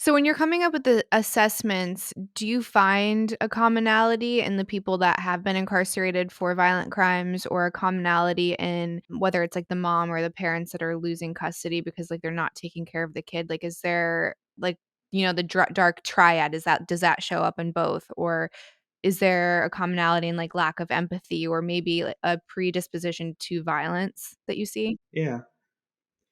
So when you're coming up with the assessments, do you find a commonality in the people that have been incarcerated for violent crimes, or a commonality in whether it's like the mom or the parents that are losing custody because like they're not taking care of the kid? Like, is there like, the dark triad, does that show up in both? Or is there a commonality in like lack of empathy, or maybe like a predisposition to violence that you see? Yeah.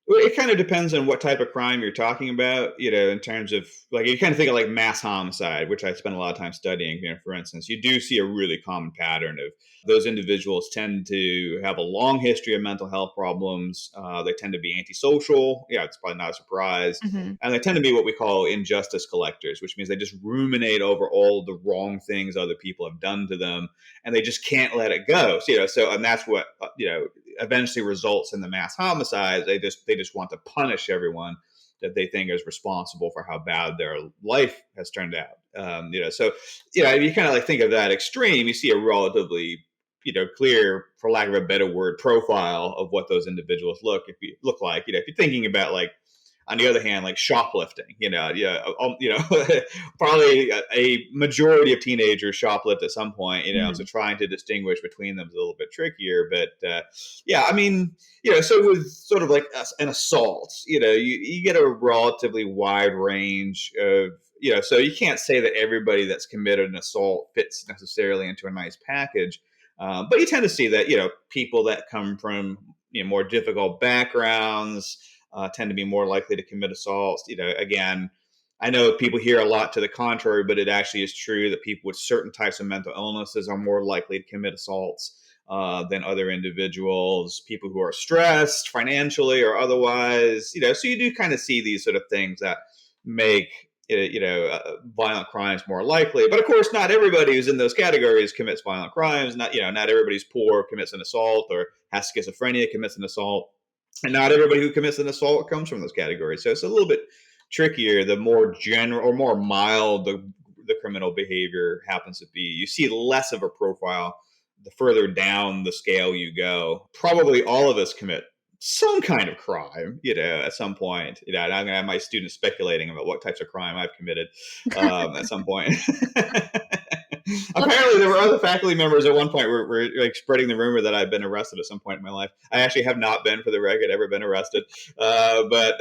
Well, it kind of depends on what type of crime you're talking about, in terms of like you kind of think of like mass homicide, which I spend a lot of time studying. For instance, you do see a really common pattern of those individuals tend to have a long history of mental health problems. They tend to be antisocial. Yeah, it's probably not a surprise. Mhm. And they tend to be what we call injustice collectors, which means they just ruminate over all the wrong things other people have done to them, and they just can't let it go. And that's what eventually results in the mass homicides. They just want to punish everyone that they think is responsible for how bad their life has turned out. If you kind of like think of that extreme, you see a relatively clear, for lack of a better word, profile of what those individuals look like. If you're thinking about like, on the other hand, like shoplifting, probably a majority of teenagers shoplift at some point, so Mhm. trying to distinguish between them is a little bit trickier. But yeah, I mean, so with sort of like an assault, you get a relatively wide range of, so you can't say that everybody that's committed an assault fits necessarily into a nice package. But you tend to see that, people that come from, more difficult backgrounds, tend to be more likely to commit assaults. Again, I know people hear a lot to the contrary, but it actually is true that people with certain types of mental illnesses are more likely to commit assaults than other individuals. People who are stressed financially or otherwise, so you do kind of see these sort of things that make violent crimes more likely. But of course, not everybody who's in those categories commits violent crimes. Not everybody's poor commits an assault or has schizophrenia commits an assault, and not everybody who commits an assault comes from those categories. So it's a little bit trickier. The more general or more mild the criminal behavior happens to be, you see less of a profile the further down the scale you go. Probably all of us commit some kind of crime, at some point. And I'm gonna have my students speculating about what types of crime I've committed at some point. Well, Apparently, there were other faculty members at one point were like spreading the rumor that I'd been arrested at some point in my life. I actually have not been, for the record, ever been arrested. But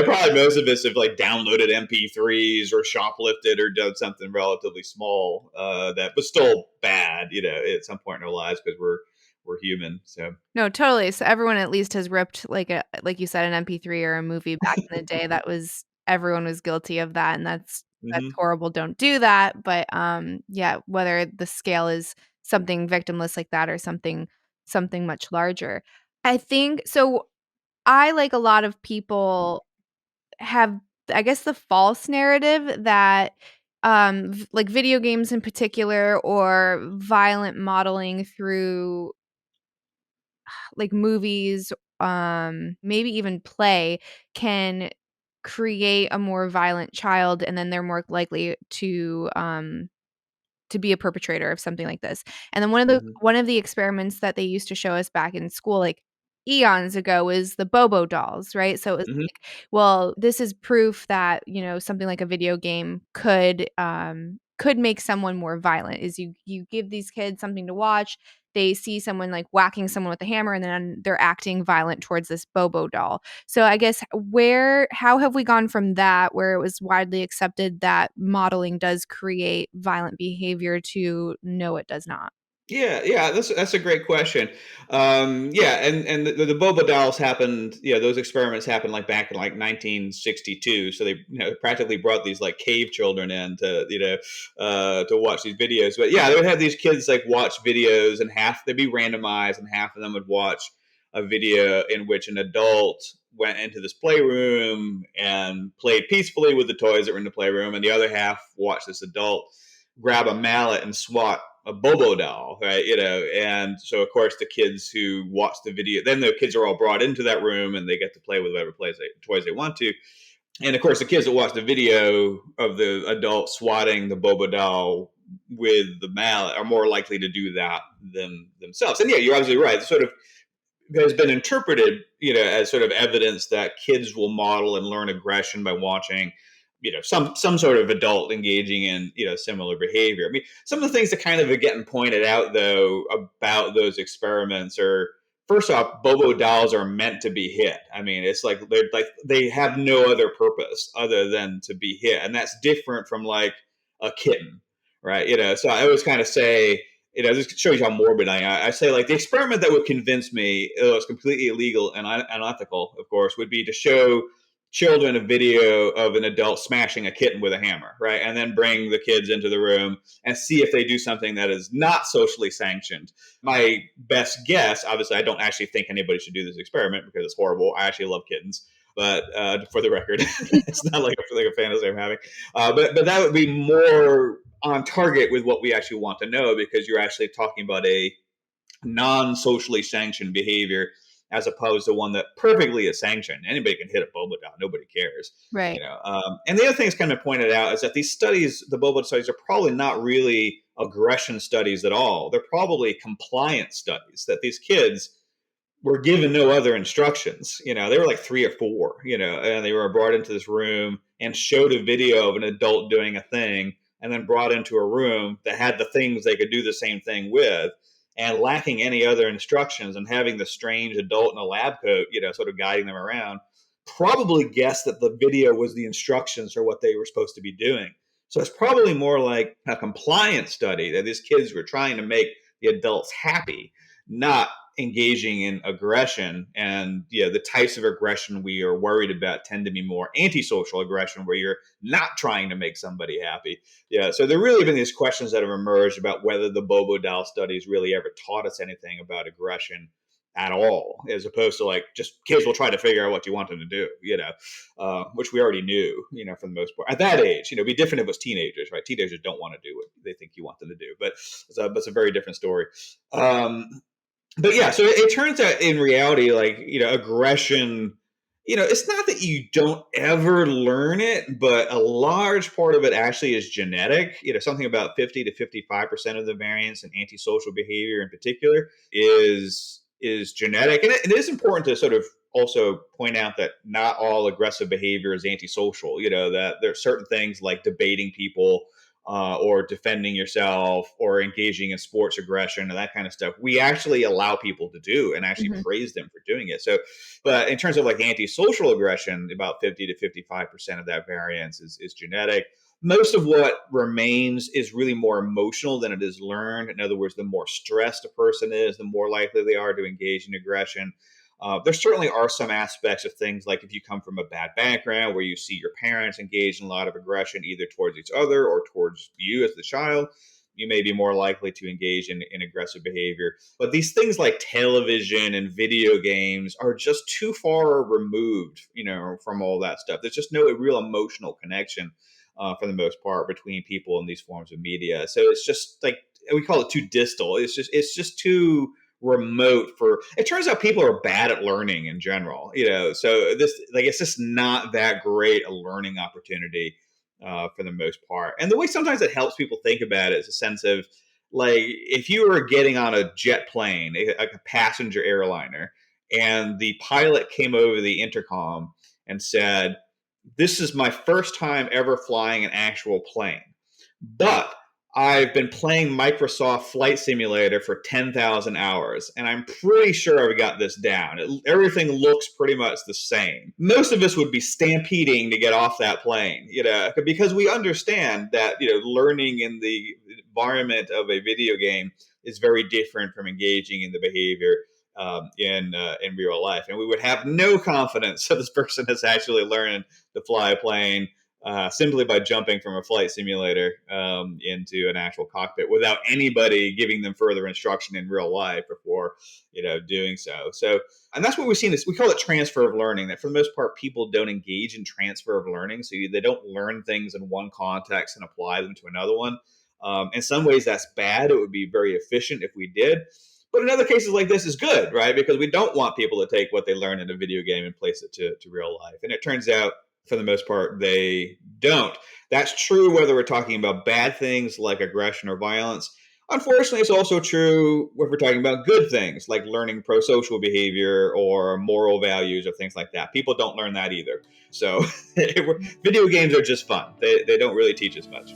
probably most of us have like downloaded MP3s or shoplifted or done something relatively small that was still bad, at some point in our lives, because we're human. So no, totally. So everyone at least has ripped like you said, an MP3 or a movie back in the day. That was everyone was guilty of that, and that's hmm horrible. Don't do that. But yeah, whether the scale is something victimless like that or something much larger. I think so. I, like a lot of people, have, I guess, the false narrative that like video games in particular, or violent modeling through like movies, maybe even play, can create a more violent child, and then they're more likely to be a perpetrator of something like this. And then hmm one of the experiments that they used to show us back in school, like eons ago, is the Bobo dolls, right? So it was hmm like, well, this is proof that, something like a video game could make someone more violent. Is you give these kids something to watch, they see someone like whacking someone with a hammer, and then they're acting violent towards this Bobo doll. So I guess how have we gone from that, where it was widely accepted that modeling does create violent behavior, to no, it does not? Yeah. That's a great question. Yeah, and the boba dolls happened. Yeah, those experiments happened like back in like 1962. So they practically brought these like cave children in to to watch these videos. But yeah, they would have these kids like watch videos, and half they'd be randomized, and half of them would watch a video in which an adult went into this playroom and played peacefully with the toys that were in the playroom, and the other half watched this adult grab a mallet and swat a Bobo doll, right? And so of course the kids who watch the video, then the kids are all brought into that room and they get to play with whatever toys they want to. And of course the kids that watch the video of the adult swatting the Bobo doll with the mallet are more likely to do that than themselves. And yeah, you're absolutely right. Sort of has been interpreted, as sort of evidence that kids will model and learn aggression by watching, some sort of adult engaging in, similar behavior. I mean, some of the things that kind of are getting pointed out though about those experiments are, first off, Bobo dolls are meant to be hit. I mean, it's like they have no other purpose other than to be hit, and that's different from like a kitten, right? So I always kind of say, this shows you how morbid I am. I say, like, the experiment that would convince me it was completely illegal and unethical, of course, would be to show children a video of an adult smashing a kitten with a hammer, right? And then bring the kids into the room and see if they do something that is not socially sanctioned. My best guess, obviously, I don't actually think anybody should do this experiment because it's horrible. I actually love kittens. But for the record, it's not like a fantasy I'm having. But that would be more on target with what we actually want to know, because you're actually talking about a non-socially sanctioned behavior as opposed to one that perfectly is sanctioned. Anybody can hit a boba doll. Nobody cares. Right. And the other thing that's kind of pointed out is that these studies, the boba studies, are probably not really aggression studies at all. They're probably compliance studies, that these kids were given no other instructions. They were like 3 or 4, and they were brought into this room and showed a video of an adult doing a thing, and then brought into a room that had the things they could do the same thing with, and lacking any other instructions, and having the strange adult in a lab coat, sort of guiding them around, probably guessed that the video was the instructions for what they were supposed to be doing. So it's probably more like a compliance study, that these kids were trying to make the adults happy, not engaging in aggression. And the types of aggression we are worried about tend to be more antisocial aggression, where you're not trying to make somebody happy. So there really have been these questions that have emerged about whether the Bobo doll studies really ever taught us anything about aggression at all, as opposed to like just kids will try to figure out what you want them to do, which we already knew, for the most part. At that age, it'd be different if it was teenagers, right? Teenagers don't want to do what they think you want them to do, but it's a very different story. But yeah, so it turns out in reality, like, aggression, it's not that you don't ever learn it, but a large part of it actually is genetic. Something about 50 to 55% of the variance in antisocial behavior in particular is genetic. And it is important to sort of also point out that not all aggressive behavior is antisocial, that there are certain things like debating people, or defending yourself, or engaging in sports aggression and that kind of stuff, we actually allow people to do and actually praise them for doing it. So, but in terms of like antisocial aggression, about 50 to 55% of that variance is genetic. Most of what remains is really more emotional than it is learned. In other words, the more stressed a person is, the more likely they are to engage in aggression. There certainly are some aspects of things, like if you come from a bad background where you see your parents engage in a lot of aggression either towards each other or towards you as the child, you may be more likely to engage in aggressive behavior. But these things like television and video games are just too far removed, from all that stuff. There's just no real emotional connection, for the most part, between people in these forms of media. So it's just like, we call it too distal. It's just too remote for it. Turns out people are bad at learning in general, so this, like, it's just not that great a learning opportunity, for the most part. And the way sometimes it helps people think about it is a sense of, like, if you were getting on a jet plane, like a passenger airliner, and the pilot came over the intercom and said, "This is my first time ever flying an actual plane, but I've been playing Microsoft Flight Simulator for 10,000 hours, and I'm pretty sure I've got this down. Everything looks pretty much the same." Most of us would be stampeding to get off that plane, because we understand that, learning in the environment of a video game is very different from engaging in the behavior, in real life. And we would have no confidence that this person has actually learned to fly a plane, simply by jumping from a flight simulator, into an actual cockpit without anybody giving them further instruction in real life before, doing so. So, and that's what we've seen is, we call it transfer of learning, that for the most part, people don't engage in transfer of learning. So they don't learn things in one context and apply them to another one. In some ways that's bad. It would be very efficient if we did. But in other cases like this is good, right? Because we don't want people to take what they learn in a video game and place it to real life. And it turns out, for the most part, they don't. That's true whether we're talking about bad things like aggression or violence, Unfortunately, it's also true if we're talking about good things like learning pro-social behavior or moral values or things like that. People don't learn that either. So video games are just fun. They don't really teach us much.